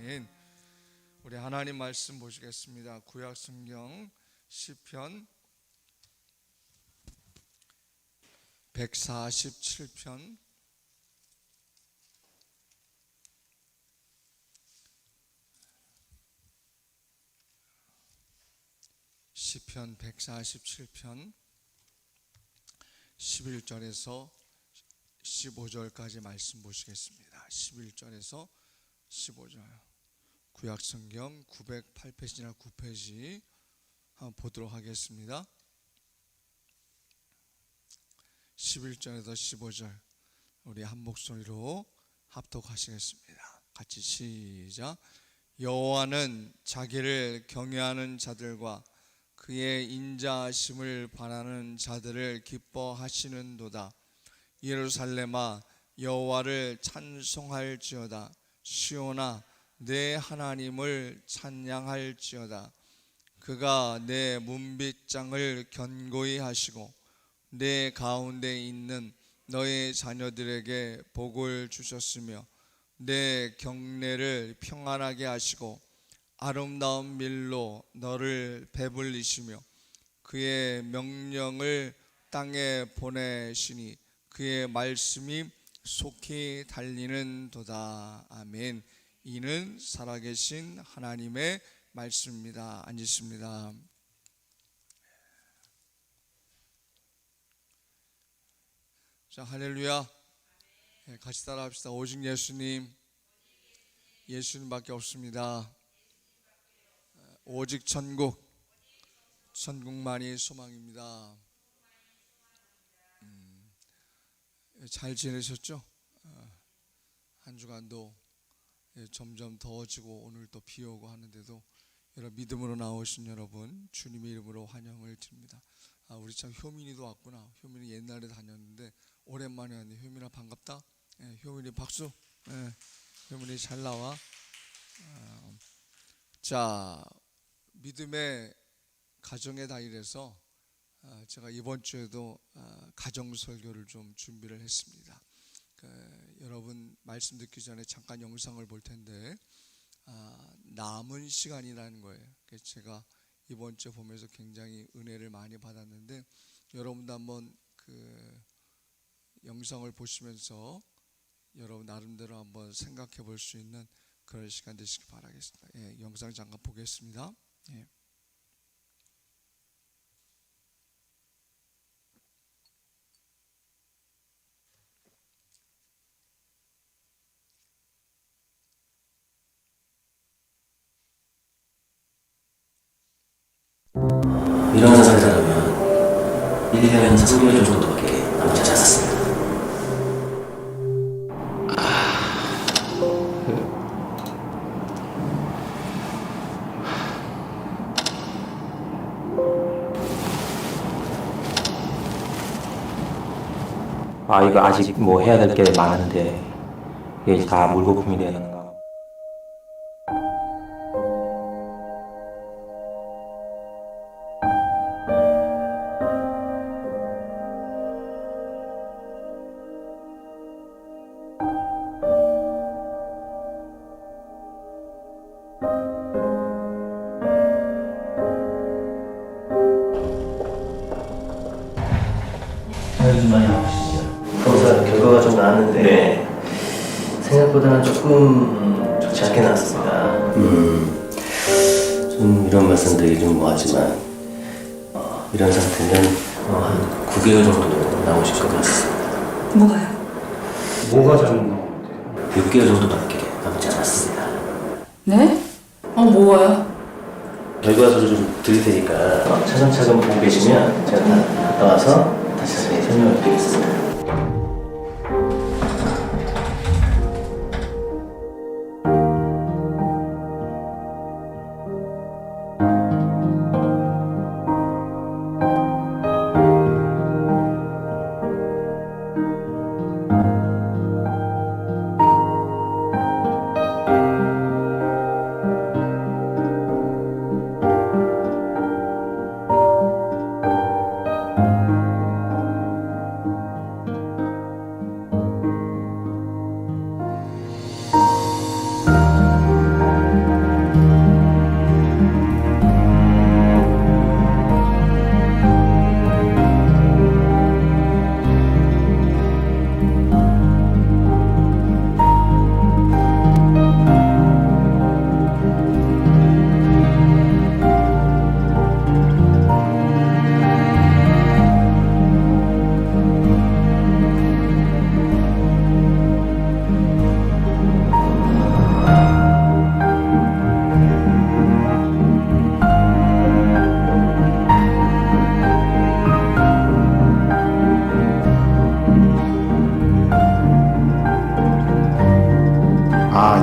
아멘. 우리 하나님 말씀 보시겠습니다. 구약 성경 시편 147편 시편 147편 11절에서 15절까지 말씀 보시겠습니다. 11절에서 15절. 구약성경 908페이지나 9페이지 한번 보도록 하겠습니다. 11절에서 15절 우리 한 목소리로 합독하시겠습니다. 같이 시작. 여호와는 자기를 경외하는 자들과 그의 인자하심을 바라는 자들을 기뻐하시는도다. 예루살렘아 여호와를 찬송할지어다. 시온아 내 하나님을 찬양할지어다. 그가 내 문빗장을 견고히 하시고 내 가운데 있는 너의 자녀들에게 복을 주셨으며 내 경내를 평안하게 하시고 아름다운 밀로 너를 배불리시며 그의 명령을 땅에 보내시니 그의 말씀이 속히 달리는 도다. 아멘. 이는 살아계신 하나님의 말씀입니다. 앉으십니다. 자, 할렐루야. 같이 따라합시다. 오직 예수님, 예수님밖에 없습니다. 오직 천국, 천국만이 소망입니다. 잘 지내셨죠? 한 주간도 점점 더워지고 오늘 또 비 오고 하는데도 여러분 믿음으로 나오신 여러분 주님의 이름으로 환영을 드립니다. 우리 참 효민이도 왔구나. 효민이 옛날에 다녔는데 오랜만에 왔네. 효민아 반갑다. 효민이 박수. 효민이 잘 나와. 자, 믿음의 가정의 달이라서 제가 이번 주에도 가정 설교를 좀 준비를 했습니다. 여러분 말씀 듣기 전에 잠깐 영상을 볼 텐데 남은 시간이라는 거예요. 그래서 제가 이번 주에 보면서 굉장히 은혜를 많이 받았는데 여러분도 한번 그 영상을 보시면서 여러분 나름대로 한번 생각해 볼 수 있는 그런 시간 되시길 바라겠습니다. 영상 잠깐 보겠습니다. 이런 세상에 살려면 1년 3개월 정도밖에 남지 않았습니다. 이거 아직 뭐 해야 될 게 많은데 이게 다 물거품이 되는가? 요즘 많이 아프시죠? 검사 결과가 좀 나왔는데 생각보다는 조금 좋지 않게 나왔습니다. 좀 이런 말씀 드리기 좀 뭐하지만 이런 상태면 한 9개월 정도 나오실 것 같습니다. 뭐가요? 뭐가 잘못 나오는데요? 6개월 정도밖에 남지 않았습니다. 네? 뭐가요? 결과서를 좀 드릴 테니까 차근차근 보고 계시면 제가 다 갔다 와서 다시 자세히 설명을 드리겠습니다.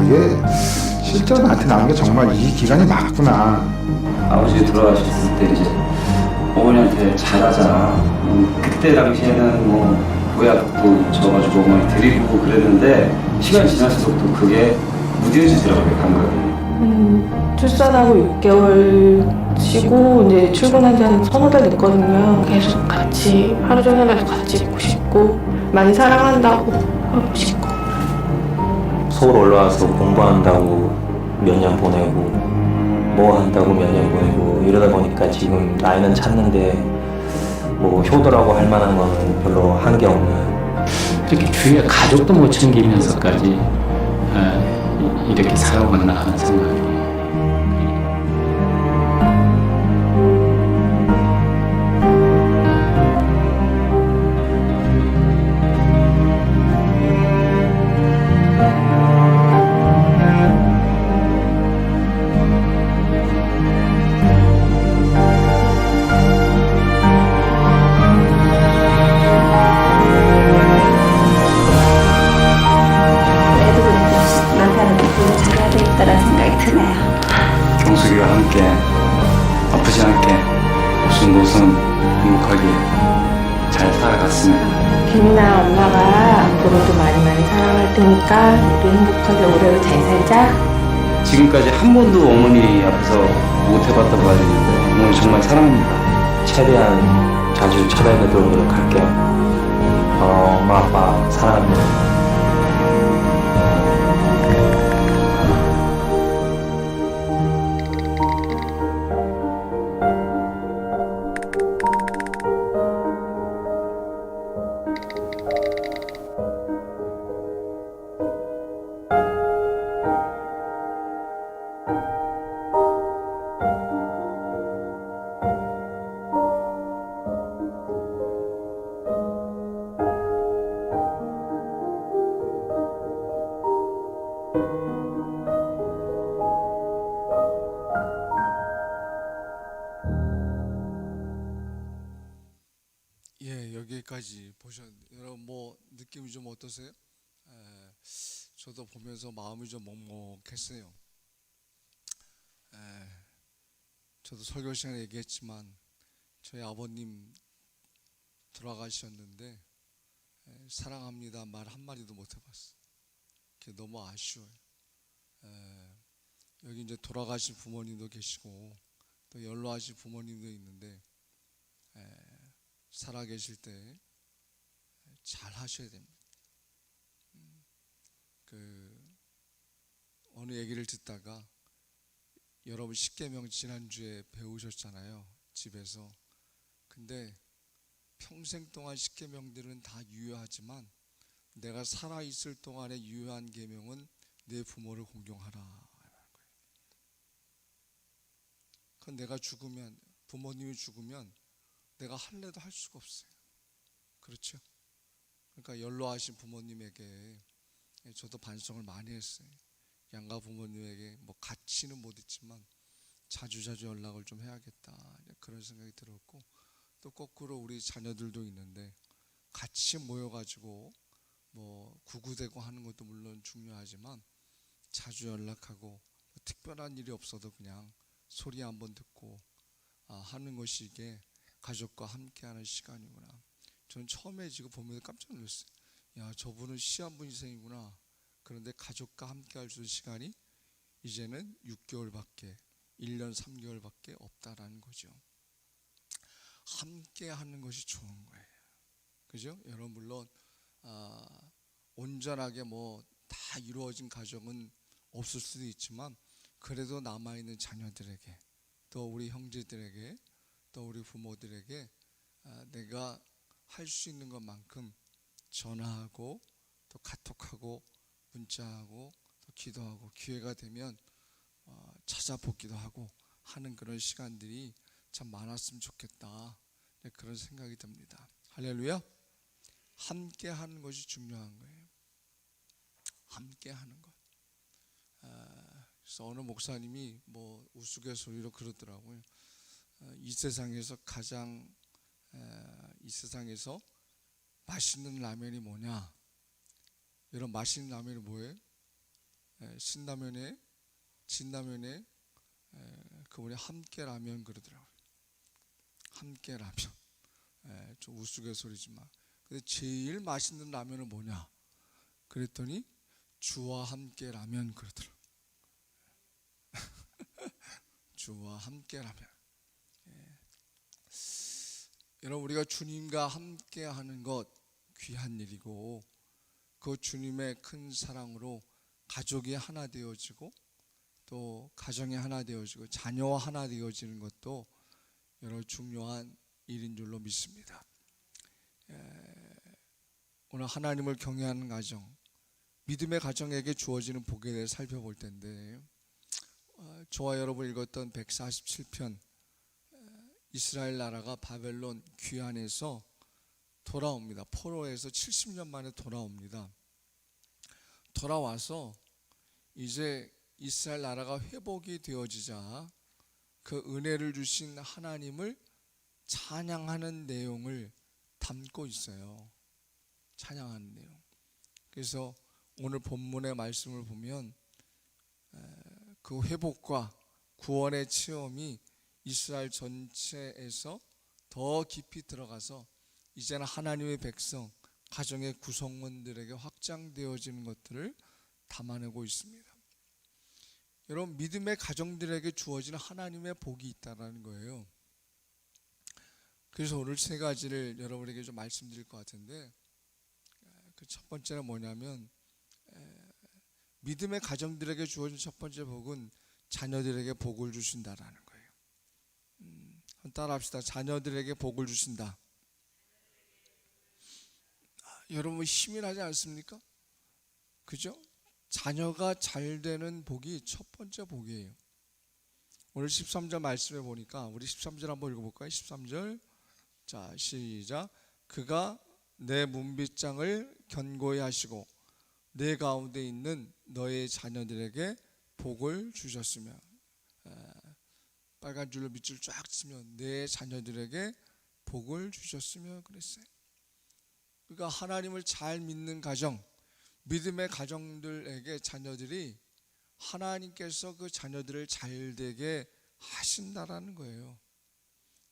이게 실제로 나한테 나온 게 정말 이 기간이 맞구나. 아버지 돌아가셨을 때 이제 어머니한테 잘하자. 그때 당시에는 뭐 보약도 줘가지고 어머니 드리고 그랬는데 시간이 지날수록 또 그게 무뎌지더라고요, 감각이. 출산하고 6개월 쉬고 이제 출근한 지 한 서너 달 됐거든요. 계속 같이 하루 종일라도 같이 있고 싶고 많이 사랑한다고 하고 싶고. 서울 올라와서 공부한다고 몇 년 보내고 뭐 한다고 몇 년 보내고 이러다 보니까 지금 나이는 찼는데 뭐 효도라고 할 만한 거는 별로 한 게 없는. 이렇게 주위에 가족도 못 챙기면서까지 이렇게 살아왔나 하는 생각이. 그래도 남편은 앞으로 잘해야 되겠다라는 생각이 드네요. 경숙이와 함께 아프지 않게 오순도순 행복하게 잘 살아갔으면. 김이나 엄마가 앞으로도 많이 많이 사랑할 테니까 우리 행복하게 오래오래 잘 살자. 지금까지 한 번도 어머니 앞에서 못 해봤다고 하셨는데 어머니 정말 사랑합니다. 최대한 자주 찾아뵙도록 노력할게요. 엄마 아빠 사랑합니다. 예, 여기까지 보셨는데 여러분 뭐 느낌이 좀 어떠세요? 저도 보면서 마음이 좀 먹먹했어요. 저도 설교 시간에 얘기했지만 저희 아버님 돌아가셨는데 사랑합니다 말 한마디도 못 해봤어요. 그게 너무 아쉬워요. 여기 이제 돌아가신 부모님도 계시고 또 연로하신 부모님도 있는데 살아계실 때 잘 하셔야 됩니다. 어느 얘기를 듣다가 여러분 십계명 지난주에 배우셨잖아요, 집에서. 근데 평생 동안 십계명들은 다 유효하지만 내가 살아있을 동안에 유효한 계명은 내 부모를 공경하라. 그건 내가 죽으면, 부모님이 죽으면 내가 할래도 할 수가 없어요. 그렇죠? 그러니까 연로하신 부모님에게 저도 반성을 많이 했어요. 양가 부모님에게 뭐 같이는 못 있지만 자주자주 연락을 좀 해야겠다, 그런 생각이 들었고, 또 거꾸로 우리 자녀들도 있는데 같이 모여가지고 뭐 구구대고 하는 것도 물론 중요하지만 자주 연락하고 뭐 특별한 일이 없어도 그냥 소리 한번 듣고 하는 것이 이게 가족과 함께하는 시간이구나. 저는 처음에 지금 보면서 깜짝 놀랐어요. 야, 저분은 시한부 인생이구나. 그런데 가족과 함께할 수 있는 시간이 이제는 6개월밖에, 1년 3개월밖에 없다라는 거죠. 함께하는 것이 좋은 거예요. 그죠? 여러분 물론 온전하게 뭐 다 이루어진 가정은 없을 수도 있지만 그래도 남아있는 자녀들에게, 또 우리 형제들에게, 또 우리 부모들에게 내가 할 수 있는 것만큼 전화하고 또 카톡하고 문자하고 또 기도하고 기회가 되면 찾아보기도 하고 하는 그런 시간들이 참 많았으면 좋겠다, 그런 생각이 듭니다. 할렐루야. 함께 하는 것이 중요한 거예요. 함께 하는 것. 그래서 어느 목사님이 뭐 우스갯소리로 그러더라고요. 이 세상에서 가장 이 세상에서 맛있는 라면이 뭐냐? 여러분 맛있는 라면이 뭐예요? 신라면에 진라면에 그분이 함께라면 그러더라고요. 함께라면. 좀 우스갯소리지만. 근데 제일 맛있는 라면은 뭐냐? 그랬더니 주와 함께라면 그러더라고요. 주와 함께라면. 여러분, 우리가 주님과 함께하는 것 귀한 일이고, 그 주님의 큰 사랑으로 가족이 하나 되어지고, 또 가정이 하나 되어지고, 자녀와 하나 되어지는 것도 여러 중요한 일인 줄로 믿습니다. 오늘 하나님을 경외하는 가정, 믿음의 가정에게 주어지는 복에 대해 살펴볼 텐데, 저와 여러분 읽었던 147편, 이스라엘 나라가 바벨론 귀환에서 돌아옵니다. 포로에서 70년 만에 돌아옵니다. 돌아와서 이제 이스라엘 나라가 회복이 되어지자 그 은혜를 주신 하나님을 찬양하는 내용을 담고 있어요. 찬양하는 내용. 그래서 오늘 본문의 말씀을 보면 그 회복과 구원의 체험이 이스라엘 전체에서 더 깊이 들어가서 이제는 하나님의 백성, 가정의 구성원들에게 확장되어지는 것들을 담아내고 있습니다. 여러분, 믿음의 가정들에게 주어지는 하나님의 복이 있다는 거예요. 그래서 오늘 세 가지를 여러분에게 좀 말씀드릴 것 같은데, 그 첫 번째는 뭐냐면, 믿음의 가정들에게 주어진 첫 번째 복은 자녀들에게 복을 주신다라는 거예요. 따라 합시다. 자녀들에게 복을 주신다. 여러분, 힘이 나지 않습니까? 그죠? 자녀가 잘 되는 복이 첫 번째 복이에요. 오늘 13절 말씀해 보니까 우리 13절 한번 읽어볼까요? 13절. 자, 시작. 그가 내 문빗장을 견고히 하시고 내 가운데 있는 너의 자녀들에게 복을 주셨으며, 빨간 줄로 밑줄 쫙 치면 내 자녀들에게 복을 주셨으며 그랬어요. 그러니까 하나님을 잘 믿는 가정, 믿음의 가정들에게 자녀들이 하나님께서 그 자녀들을 잘 되게 하신다라는 거예요.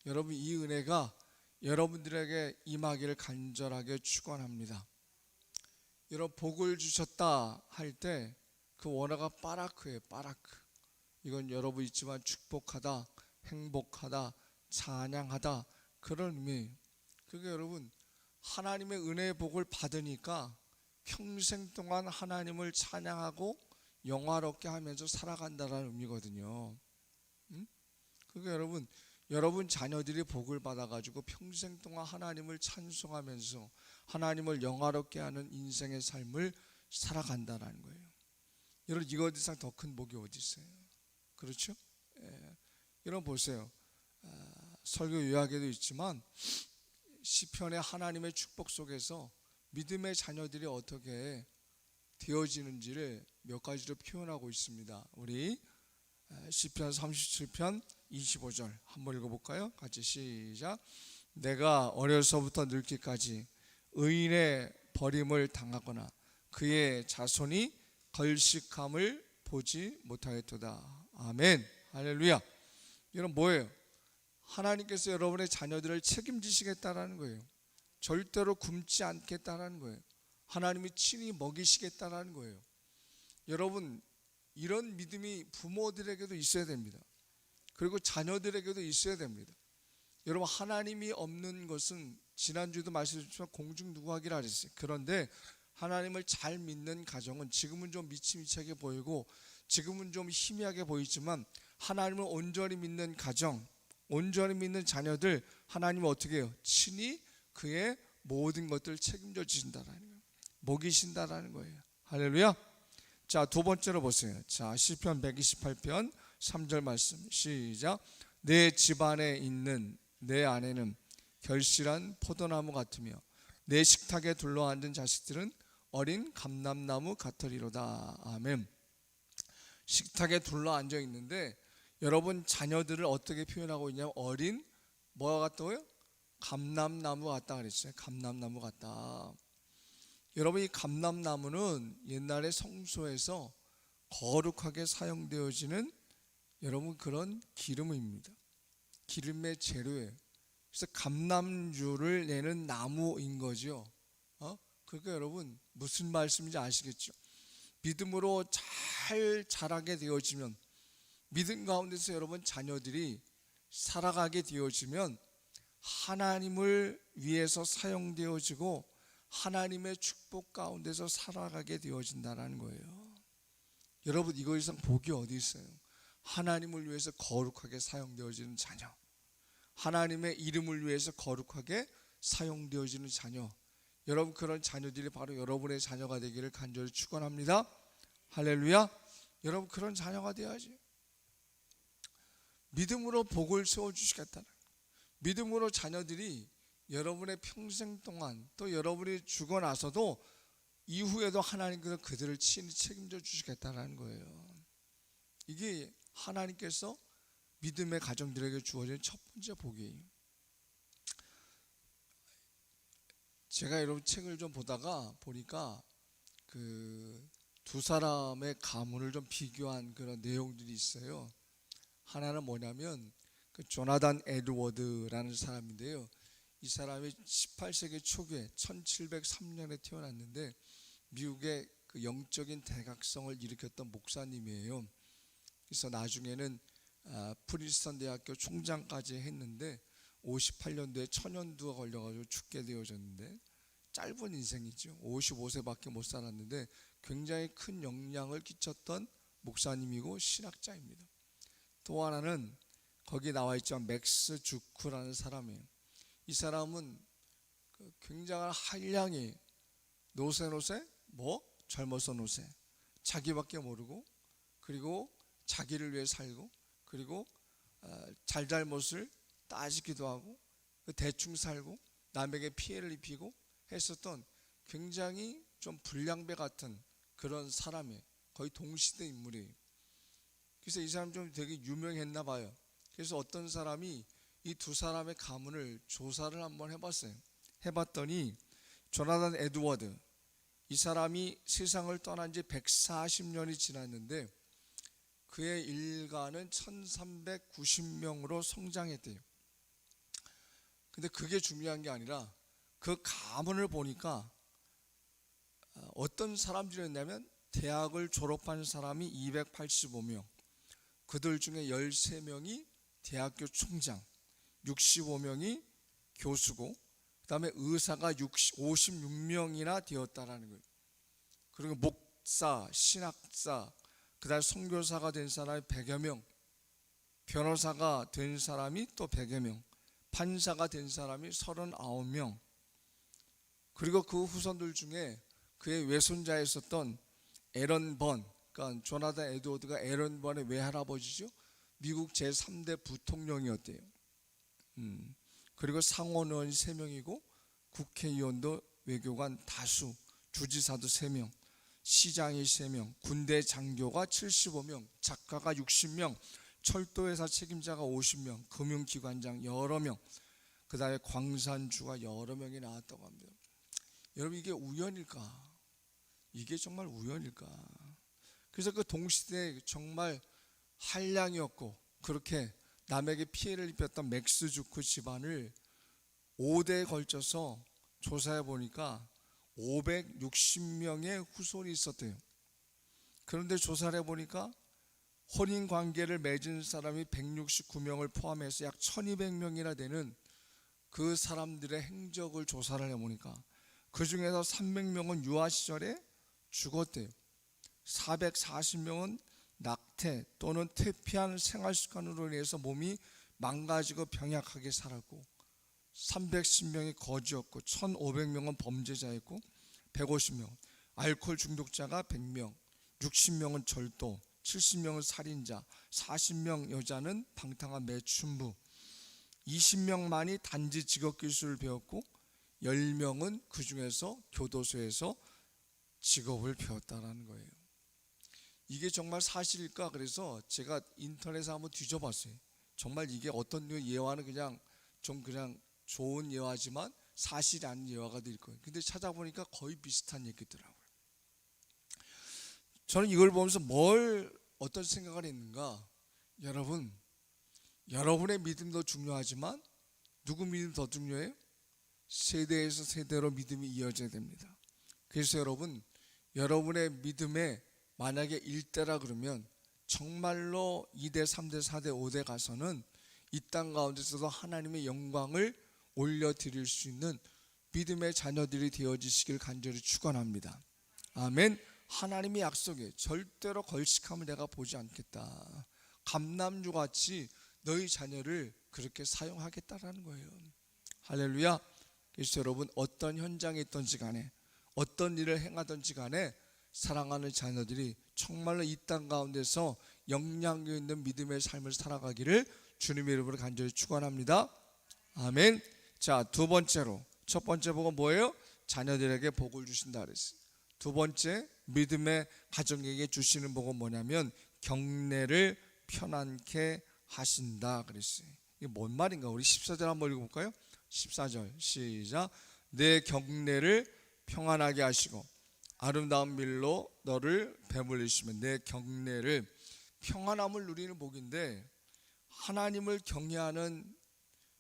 여러분, 이 은혜가 여러분들에게 임하기를 간절하게 축원합니다. 여러분, 복을 주셨다 할 때 그 원어가 빠라크예요. 빠라크. 이건 여러분 있지만 축복하다, 행복하다, 찬양하다, 그런 의미예요. 그게 여러분, 하나님의 은혜의 복을 받으니까 평생 동안 하나님을 찬양하고 영화롭게 하면서 살아간다는 의미거든요. 그게 여러분 자녀들이 복을 받아가지고 평생 동안 하나님을 찬송하면서 하나님을 영화롭게 하는 인생의 삶을 살아간다는 거예요. 여러분, 이거 이상 더 큰 복이 어디 있어요? 그렇죠? 여러분 보세요. 설교 요약에도 있지만 시편의 하나님의 축복 속에서 믿음의 자녀들이 어떻게 되어지는지를 몇 가지로 표현하고 있습니다. 우리 시편 37편 25절 한번 읽어볼까요? 같이 시작. 내가 어려서부터 늙기까지 의인의 버림을 당하거나 그의 자손이 걸식함을 보지 못하였도다. 아멘. 할렐루야. 이건 뭐예요? 하나님께서 여러분의 자녀들을 책임지시겠다라는 거예요. 절대로 굶지 않겠다라는 거예요. 하나님이 친히 먹이시겠다라는 거예요. 여러분, 이런 믿음이 부모들에게도 있어야 됩니다. 그리고 자녀들에게도 있어야 됩니다. 여러분, 하나님이 없는 것은 지난주에도 말씀드렸지만 공중누구하기라 그랬어요. 그런데 하나님을 잘 믿는 가정은 지금은 좀 미치미치하게 보이고 지금은 좀 희미하게 보이지만 하나님을 온전히 믿는 가정, 온전히 믿는 자녀들, 하나님은 어떻게 해요? 친히 그의 모든 것들을 책임져 주신다라는 거예요. 먹이신다라는 거예요. 할렐루야. 자, 두 번째로 보세요. 자, 시편 128편 3절 말씀 시작. 내 집안에 있는 내 아내는 결실한 포도나무 같으며 내 식탁에 둘러앉은 자식들은 어린 감람나무 같으리로다. 아멘. 식탁에 둘러앉아 있는데 여러분 자녀들을 어떻게 표현하고 있냐면 어린 뭐가 같다고요? 감람나무 같다 그랬어요. 감람나무 같다. 여러분, 이 감람나무는 옛날에 성소에서 거룩하게 사용되어지는 여러분 그런 기름입니다. 기름의 재료예요. 그래서 감람주를 내는 나무인 거죠. 그러니까 여러분 무슨 말씀인지 아시겠죠? 믿음으로 잘 자라게 되어지면, 믿음 가운데서 여러분 자녀들이 살아가게 되어지면 하나님을 위해서 사용되어지고 하나님의 축복 가운데서 살아가게 되어진다는 거예요. 여러분 이거 이상 복이 어디 있어요? 하나님을 위해서 거룩하게 사용되어지는 자녀, 하나님의 이름을 위해서 거룩하게 사용되어지는 자녀, 여러분 그런 자녀들이 바로 여러분의 자녀가 되기를 간절히 축원합니다. 할렐루야. 여러분 그런 자녀가 되어야지. 믿음으로 복을 세워주시겠다는, 믿음으로 자녀들이 여러분의 평생 동안 또 여러분이 죽어나서도 이후에도 하나님께서 그들을 친히 책임져 주시겠다는 거예요. 이게 하나님께서 믿음의 가정들에게 주어진 첫 번째 복이에요. 제가 여러분 책을 좀 보니까 그 두 사람의 가문을 좀 비교한 그런 내용들이 있어요. 하나는 뭐냐면 그 조나단 에드워드라는 사람인데요. 이 사람이 18세기 초기에 1703년에 태어났는데 미국의 그 영적인 대각성을 일으켰던 목사님이에요. 그래서 나중에는 프린스턴 대학교 총장까지 했는데 58년도에 천연두가 걸려가지고 죽게 되어졌는데, 짧은 인생이죠. 55세밖에 못 살았는데 굉장히 큰 영향을 끼쳤던 목사님이고 신학자입니다. 또 하나는 거기 나와 있죠. 맥스 주크라는 사람이에요. 이 사람은 굉장한 한량이 노세 젊어서 노세, 자기밖에 모르고, 그리고 자기를 위해 살고, 그리고 잘잘못을 따지기도 하고 대충 살고 남에게 피해를 입히고 했었던 굉장히 좀 불량배 같은 그런 사람이에요. 거의 동시대 인물이에요. 그래서 이 사람 좀 되게 유명했나 봐요. 그래서 어떤 사람이 이 두 사람의 가문을 조사를 한번 해봤더니 조나단 에드워드, 이 사람이 세상을 떠난 지 140년이 지났는데 그의 일가는 1390명으로 성장했대요. 근데 그게 중요한 게 아니라 그 가문을 보니까 어떤 사람들이었냐면 대학을 졸업한 사람이 285명, 그들 중에 13명이 대학교 총장, 65명이 교수고, 그 다음에 의사가 56명이나 되었다라는 거예요. 그리고 목사, 신학사, 그 다음에 선교사가 된 사람이 100여 명, 변호사가 된 사람이 또 100여 명, 판사가 된 사람이 39명, 그리고 그 후손들 중에 그의 외손자였었던 에런 번, 그러니까 조나단 에드워드가 에런 번의 외할아버지죠. 미국 제3대 부통령이었대요. 그리고 상원의원이 3명이고 국회의원도 외교관 다수, 주지사도 3명, 시장이 3명, 군대 장교가 75명, 작가가 60명, 철도회사 책임자가 50명, 금융기관장 여러 명, 그 다음에 광산주가 여러 명이 나왔다고 합니다. 여러분 이게 우연일까? 이게 정말 우연일까? 그래서 그 동시대에 정말 한량이었고 그렇게 남에게 피해를 입혔던 맥스 주크 집안을 5대에 걸쳐서 조사해 보니까 560명의 후손이 있었대요. 그런데 조사를 해보니까 혼인관계를 맺은 사람이 169명을 포함해서 약 1200명이나 되는 그 사람들의 행적을 조사를 해보니까 그 중에서 300명은 유아 시절에 죽었대요. 440명은 낙태 또는 퇴폐한 생활습관으로 인해서 몸이 망가지고 병약하게 살았고, 310명이 거지였고, 1500명은 범죄자였고, 150명 알코올 중독자가 100명, 60명은 절도, 70명은 살인자, 40명 여자는 방탕한 매춘부, 20명만이 단지 직업기술을 배웠고 10명은 그 중에서 교도소에서 직업을 배웠다는 거예요. 이게 정말 사실일까? 그래서 제가 인터넷에 한번 뒤져봤어요. 정말 이게 어떤 예화는 그냥 좋은 예화지만 사실이 아닌 예화가 될 거예요. 근데 찾아보니까 거의 비슷한 얘기더라고요. 저는 이걸 보면서 어떤 생각을 했는가? 여러분, 여러분의 믿음도 중요하지만 누구 믿음 더 중요해요? 세대에서 세대로 믿음이 이어져야 됩니다. 그래서 여러분의 믿음에 만약에 1대라 그러면 정말로 2대, 3대, 4대, 5대 가서는 이 땅 가운데서도 하나님의 영광을 올려드릴 수 있는 믿음의 자녀들이 되어지시길 간절히 축원합니다. 아멘. 하나님의 약속에 절대로 걸식함을 내가 보지 않겠다. 감남주같이 너희 자녀를 그렇게 사용하겠다라는 거예요. 할렐루야. 그래서 여러분, 어떤 현장에 있든지 간에 어떤 일을 행하든지 간에 사랑하는 자녀들이 정말로 이 땅 가운데서 영향력 있는 믿음의 삶을 살아가기를 주님의 이름으로 간절히 축원합니다. 아멘. 자, 두 번째로, 첫 번째 복은 뭐예요? 자녀들에게 복을 주신다 그랬어요. 두 번째, 믿음의 가정에게 주시는 복은 뭐냐면 경례를 편안케 하신다 그랬어요. 이게 뭔 말인가? 우리 14절 한번 읽어볼까요? 14절 시작. 내 경례를 평안하게 하시고 아름다운 밀로 너를 배불리시면. 내 경례를, 평안함을 누리는 복인데, 하나님을 경외하는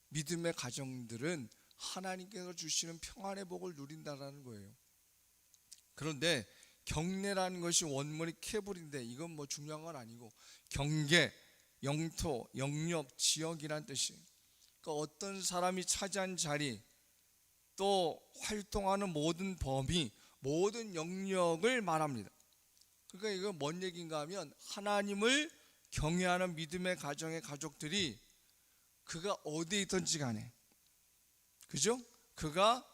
믿음의 가정들은 하나님께서 주시는 평안의 복을 누린다라는 거예요. 그런데 경례라는 것이 원문이 케불인데 이건 뭐 중요한 건 아니고, 경계, 영토, 영역, 지역이란 뜻이에요. 그러니까 어떤 사람이 차지한 자리, 또 활동하는 모든 범위, 모든 영역을 말합니다. 그러니까 이거 뭔 얘기인가 하면, 하나님을 경외하는 믿음의 가정의 가족들이 그가 어디에 있든지 간에, 그죠? 그가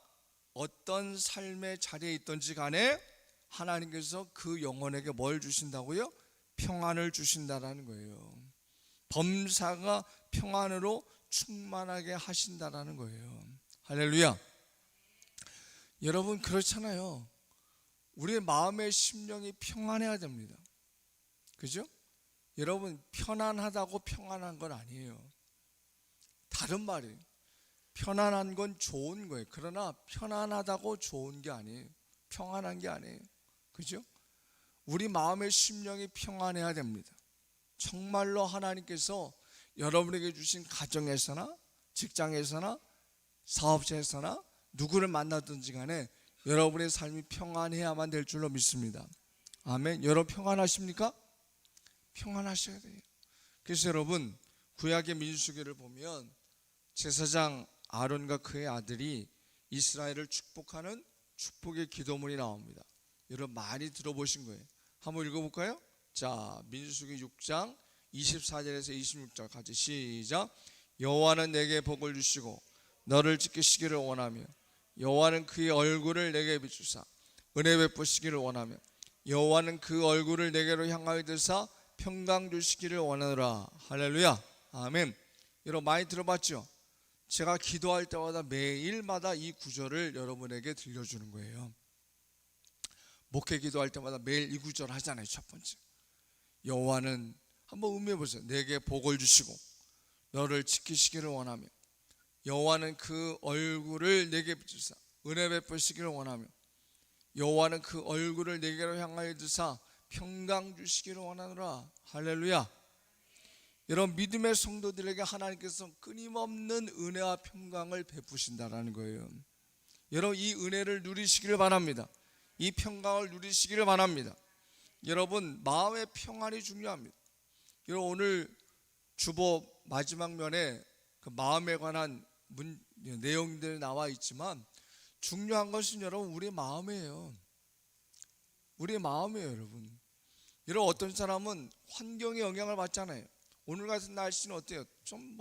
어떤 삶의 자리에 있든지 간에 하나님께서 그 영혼에게 뭘 주신다고요? 평안을 주신다라는 거예요. 범사가 평안으로 충만하게 하신다라는 거예요. 할렐루야. 여러분, 그렇잖아요. 우리의 마음의 심령이 평안해야 됩니다. 그죠? 여러분, 편안하다고 평안한 건 아니에요. 다른 말이에요. 편안한 건 좋은 거예요. 그러나 편안하다고 좋은 게 아니에요. 평안한 게 아니에요. 그죠? 우리 마음의 심령이 평안해야 됩니다. 정말로 하나님께서 여러분에게 주신 가정에서나 직장에서나 사업체에서나 누구를 만나든지 간에 여러분의 삶이 평안해야만 될 줄로 믿습니다. 아멘. 여러분 평안하십니까? 평안하셔야 돼요. 그래서 여러분, 구약의 민수기를 보면 제사장 아론과 그의 아들이 이스라엘을 축복하는 축복의 기도문이 나옵니다. 여러분 많이 들어보신 거예요. 한번 읽어볼까요? 자, 민수기 6장 24절에서 26절 같이 시작. 여호와는 내게 복을 주시고 너를 지키시기를 원하며, 여호와는 그의 얼굴을 내게 비추사 은혜 베푸시기를 원하며, 여호와는 그 얼굴을 내게로 향하여 드사 평강 주시기를 원하노라. 할렐루야. 아멘. 여러분 많이 들어봤죠? 제가 기도할 때마다 매일마다 이 구절을 여러분에게 들려주는 거예요. 목회 기도할 때마다 매일 이 구절 하잖아요. 첫 번째, 여호와는, 한번 음미해 보세요. 내게 복을 주시고 너를 지키시기를 원하며, 여호와는 그 얼굴을 내게 비추사 은혜 베푸시기를 원하며, 여호와는 그 얼굴을 내게로 향하여 드사 평강 주시기를 원하노라. 할렐루야. 여러분, 믿음의 성도들에게 하나님께서 끊임없는 은혜와 평강을 베푸신다라는 거예요. 여러분, 이 은혜를 누리시기를 바랍니다. 이 평강을 누리시기를 바랍니다. 여러분, 마음의 평안이 중요합니다. 여러분, 오늘 주보 마지막 면에 그 마음에 관한 내용들이 나와 있지만 중요한 것은 여러분 우리의 마음이에요. 우리의 마음이에요. 여러분 어떤 사람은 환경의 영향을 받잖아요. 오늘 같은 날씨는 어때요? 좀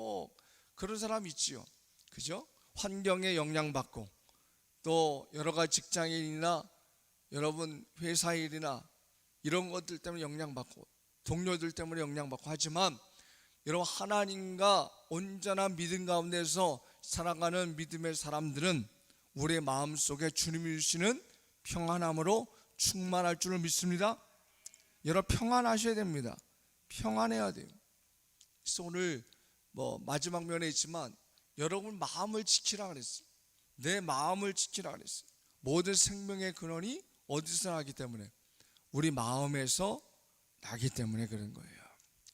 그런 사람 있지요. 그죠? 환경에 영향받고, 또 여러 가지 직장인이나 여러분 회사 일이나 이런 것들 때문에 영향받고, 동료들 때문에 영향받고 하지만, 여러분 하나님과 온전한 믿음 가운데서 살아가는 믿음의 사람들은 우리의 마음속에 주님이 주시는 평안함으로 충만할 줄을 믿습니다. 여러분 평안하셔야 됩니다. 평안해야 돼요. 그래서 오늘 마지막 면에 있지만 여러분 마음을 지키라 그랬어요. 내 마음을 지키라 그랬어요. 모든 생명의 근원이 어디서 나기 때문에, 우리 마음에서 나기 때문에 그런 거예요.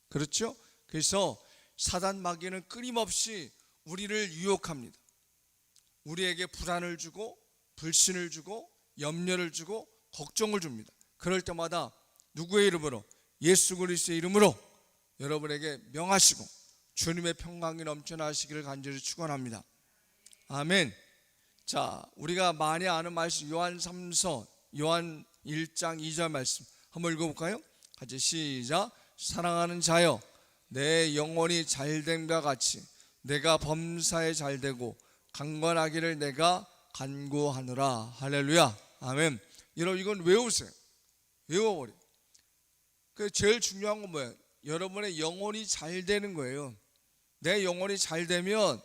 그렇죠? 그래서 사단 마귀는 끊임없이 우리를 유혹합니다. 우리에게 불안을 주고 불신을 주고 염려를 주고 걱정을 줍니다. 그럴 때마다 누구의 이름으로? 예수 그리스도의 이름으로 여러분에게 명하시고 주님의 평강이 넘쳐나시기를 간절히 축원합니다. 아멘. 자, 우리가 많이 아는 말씀 요한 3서 요한 1장 2절 말씀 한번 읽어볼까요? 같이 시작. 사랑하는 자여, 내 영혼이 잘됨과 같이 내가 범사에 잘되고 강건하기를 내가 간구하노라. 할렐루야. 아멘. 여러분 이건 외우세요. 외워버려. 그 제일 중요한 건 뭐예요? 여러분의 영혼이 잘 되는 거예요. 내 영혼이 잘 되면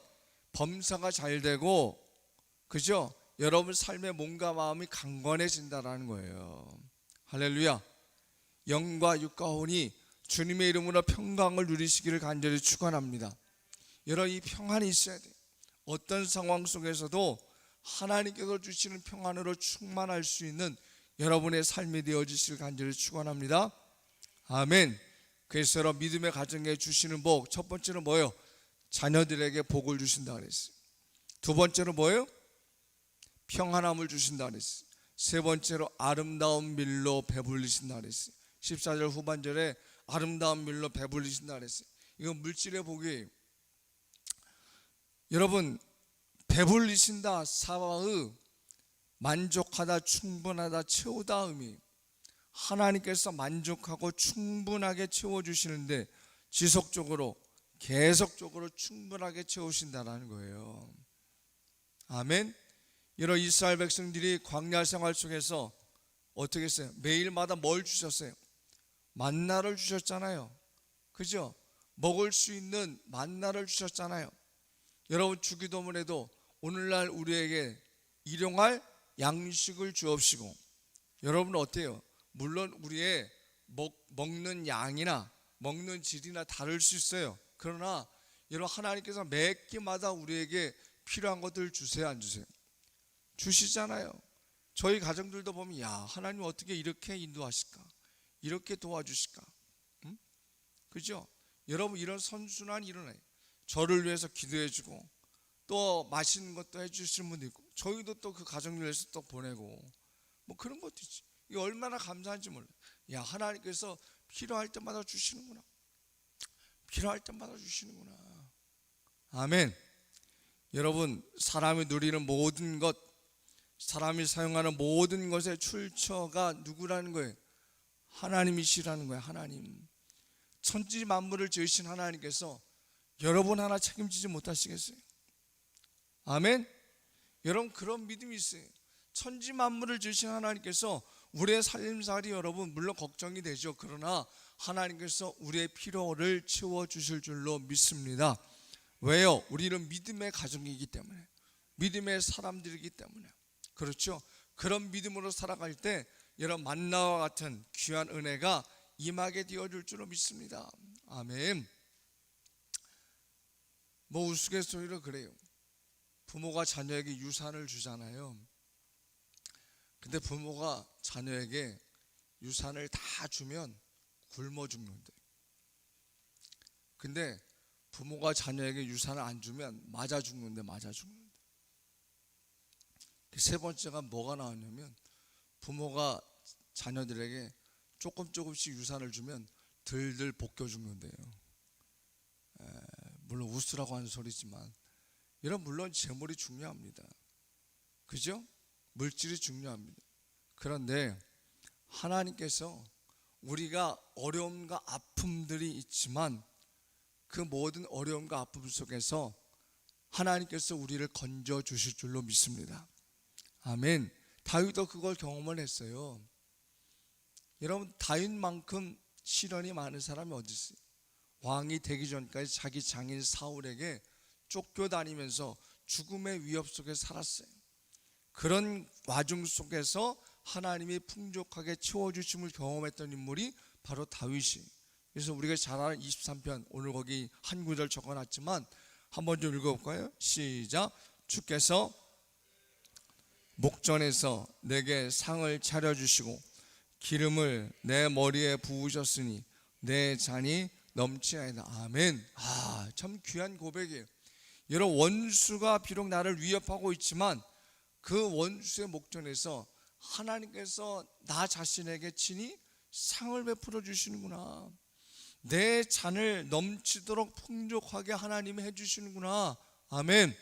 범사가 잘 되고, 그죠? 여러분 삶의 몸과 마음이 강건해진다라는 거예요. 할렐루야. 영과 육과 혼이 주님의 이름으로 평강을 누리시기를 간절히 축원합니다. 여러분 이 평안이 있어야 돼요. 어떤 상황 속에서도 하나님께서 주시는 평안으로 충만할 수 있는 여러분의 삶이 되어지시길 간절히 축원합니다. 아멘. 그래서 여러분 믿음의 가정에 주시는 복, 첫 번째는 뭐예요? 자녀들에게 복을 주신다 그랬어요. 두 번째로 뭐예요? 평안함을 주신다 그랬어요. 세 번째로 아름다운 밀로 배불리신다 그랬어요. 14절 후반절에 아름다운 밀로 배불리신다 그랬어요. 이건 물질의 복이에요. 여러분 배불리신다 사와의 만족하다 충분하다 채우다 의미, 하나님께서 만족하고 충분하게 채워주시는데 지속적으로 계속적으로 충분하게 채우신다는 거예요. 아멘. 이런 이스라엘 백성들이 광야 생활 속에서 어떻게 했어요? 매일마다 뭘 주셨어요? 만나를 주셨잖아요. 그죠? 먹을 수 있는 만나를 주셨잖아요. 여러분 주기도문에도 오늘날 우리에게 일용할 양식을 주옵시고, 여러분은 어때요? 물론 우리의 먹는 양이나 먹는 질이나 다를 수 있어요. 그러나 여러분 하나님께서 매 끼마다 우리에게 필요한 것들을 주세요, 안 주세요? 주시잖아요. 저희 가정들도 보면 야 하나님 어떻게 이렇게 인도하실까, 이렇게 도와주실까, 응? 그죠? 여러분 이런 선순환이 일어나요. 저를 위해서 기도해주고 또 맛있는 것도 해주실 분도 있고, 저희도 또 그 가정을 위해서 또 보내고 뭐 그런 것도 있지. 이게 얼마나 감사한지 몰라요. 야 하나님께서 필요할 때마다 주시는구나, 필요할 때마다 주시는구나. 아멘. 여러분 사람이 누리는 모든 것, 사람이 사용하는 모든 것의 출처가 누구라는 거예요? 하나님이시라는 거예요. 하나님. 천지 만물을 지으신 하나님께서 여러분 하나 책임지지 못하시겠어요? 아멘. 여러분 그런 믿음이 있어요. 천지 만물을 지으신 하나님께서 우리의 살림살이 여러분 물론 걱정이 되죠. 그러나 하나님께서 우리의 필요를 채워주실 줄로 믿습니다. 왜요? 우리는 믿음의 가정이기 때문에, 믿음의 사람들이기 때문에. 그렇죠? 그런 믿음으로 살아갈 때 여러분 만나와 같은 귀한 은혜가 임하게 되어줄 줄로 믿습니다. 아멘. 뭐 우스갯소리로 그래요. 부모가 자녀에게 유산을 주잖아요. 근데 부모가 자녀에게 유산을 다 주면 굶어 죽는데, 근데 부모가 자녀에게 유산을 안 주면 맞아 죽는데. 세 번째가 뭐가 나왔냐면 부모가 자녀들에게 조금씩 유산을 주면 들들 볶여 죽는데요. 물론 웃으라고 하는 소리지만 이런 물론 재물이 중요합니다. 그죠? 물질이 중요합니다. 그런데 하나님께서 우리가 어려움과 아픔들이 있지만 그 모든 어려움과 아픔 속에서 하나님께서 우리를 건져 주실 줄로 믿습니다. 아멘. 다윗도 그걸 경험을 했어요. 여러분 다윗만큼 시련이 많은 사람이 어디 있어요? 왕이 되기 전까지 자기 장인 사울에게 쫓겨다니면서 죽음의 위협 속에 살았어요. 그런 와중 속에서 하나님이 풍족하게 채워주심을 경험했던 인물이 바로 다윗이. 그래서 우리가 잘 아는 23편, 오늘 거기 한 구절 적어놨지만 한번 좀 읽어볼까요? 시작. 주께서 목전에서 내게 상을 차려주시고 기름을 내 머리에 부으셨으니 내 잔이 넘치나이다. 아멘. 참 귀한 고백이에요. 여러분, 원수가 비록 나를 위협하고 있지만 그 원수의 목전에서 하나님께서 나 자신에게 친히 상을 베풀어 주시는구나. 내 잔을 넘치도록 풍족하게 하나님이 해주시는구나. 아멘.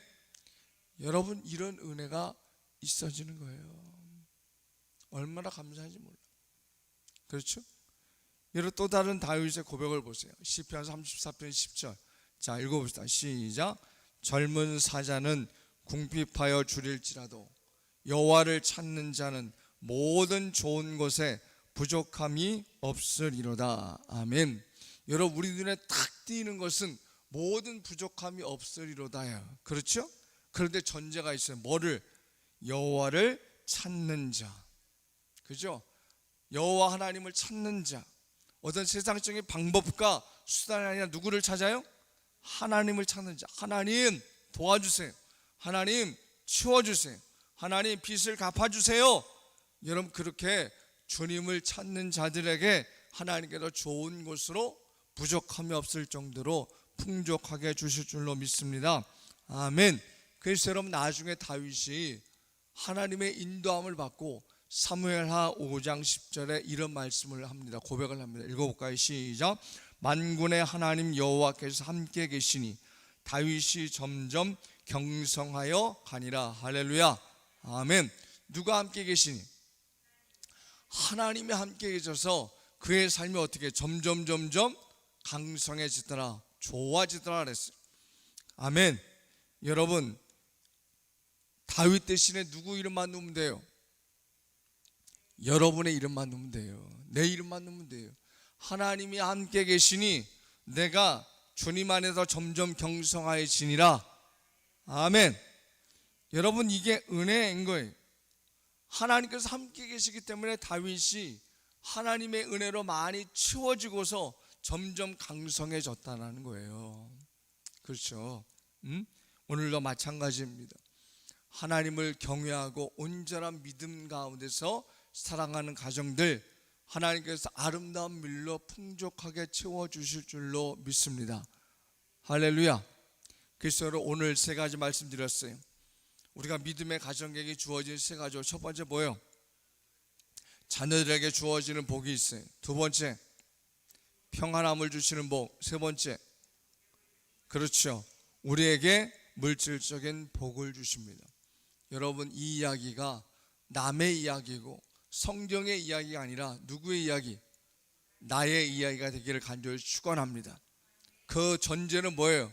여러분, 이런 은혜가 있어지는 거예요. 얼마나 감사한지 몰라. 그렇죠? 여러분, 또 다른 다윗의 고백을 보세요. 시편 34편 10절. 자, 읽어봅시다. 시작. 젊은 사자는 궁핍하여 줄일지라도 여호와를 찾는 자는 모든 좋은 것에 부족함이 없으리로다. 아멘. 여러분, 우리 눈에 탁 띄는 것은 모든 부족함이 없으리로다요. 그렇죠? 그런데 전제가 있어요. 뭐를? 여호와를 찾는 자. 그죠? 여호와 하나님을 찾는 자. 어떤 세상적인 방법과 수단이 아니라 누구를 찾아요? 하나님을 찾는 자. 하나님 도와주세요. 하나님 치워주세요. 하나님 빚을 갚아주세요. 여러분, 그렇게 주님을 찾는 자들에게 하나님께서 좋은 것으로 부족함이 없을 정도로 풍족하게 주실 줄로 믿습니다. 아멘. 그래서 여러분, 나중에 다윗이 하나님의 인도함을 받고 사무엘하 5장 10절에 이런 말씀을 합니다. 고백을 합니다. 읽어볼까요? 시작. 만군의 하나님 여호와께서 함께 계시니 다윗이 점점 경성하여 가니라. 할렐루야. 아멘. 누가 함께 계시니? 하나님이 함께 계셔서 그의 삶이 어떻게 점점 강성해지더라, 좋아지더라 그랬어요. 아멘. 여러분, 다윗 대신에 누구 이름만 넣으면 돼요? 여러분의 이름만 넣으면 돼요. 내 이름만 넣으면 돼요. 하나님이 함께 계시니 내가 주님 안에서 점점 경성하여지니라. 아멘. 여러분, 이게 은혜인 거예요. 하나님께서 함께 계시기 때문에 다윗이 하나님의 은혜로 많이 채워지고서 점점 강성해졌다는 거예요. 그렇죠? 오늘도 마찬가지입니다. 하나님을 경외하고 온전한 믿음 가운데서 사랑하는 가정들, 하나님께서 아름다운 밀로 풍족하게 채워주실 줄로 믿습니다. 할렐루야. 그래서 오늘 세 가지 말씀드렸어요. 우리가 믿음의 가정에게 주어진 세 가지. 첫 번째 뭐예요? 자녀들에게 주어지는 복이 있어요. 두 번째, 평안함을 주시는 복. 세 번째, 그렇죠, 우리에게 물질적인 복을 주십니다. 여러분, 이 이야기가 남의 이야기고 성경의 이야기가 아니라 누구의 이야기? 나의 이야기가 되기를 간절히 축원합니다. 그 전제는 뭐예요?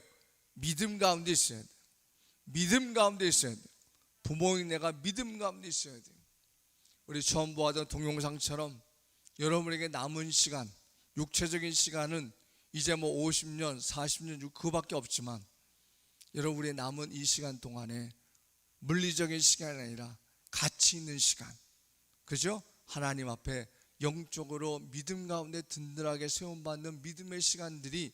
믿음 가운데 있어야 돼요. 믿음 가운데 있어야 돼요. 부모인 내가 믿음 가운데 있어야 돼요. 우리 처음 보았던 동영상처럼 여러분에게 남은 시간, 육체적인 시간은 이제 50년, 40년 그거밖에 없지만 여러분, 우리의 남은 이 시간 동안에 물리적인 시간이 아니라 가치 있는 시간, 그죠? 하나님 앞에 영적으로 믿음 가운데 든든하게 세움받는 믿음의 시간들이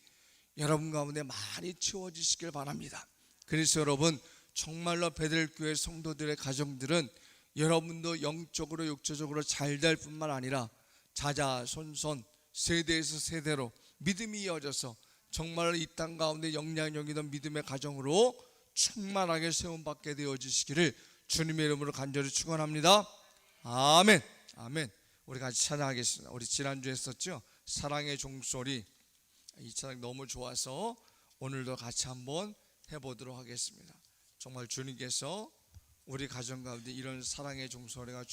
여러분 가운데 많이 채워지시길 바랍니다. 그래서 여러분, 정말로 베델교회 성도들의 가정들은 여러분도 영적으로 육체적으로 잘 될 뿐만 아니라 자자손손 세대에서 세대로 믿음이 이어져서 정말 이 땅 가운데 영향력 있는 믿음의 가정으로 충만하게 세움받게 되어지시기를 주님의 이름으로 간절히 축원합니다. 아멘. 아멘. 우리 같이 찬양하겠습니다. 우리 지난주에 했었죠, 사랑의 종소리. 이 찬양 너무 좋아서 오늘도 같이 한번 해보도록 하겠습니다. 정말 주님께서 우리 가정 가운데 이런 사랑의 종소리가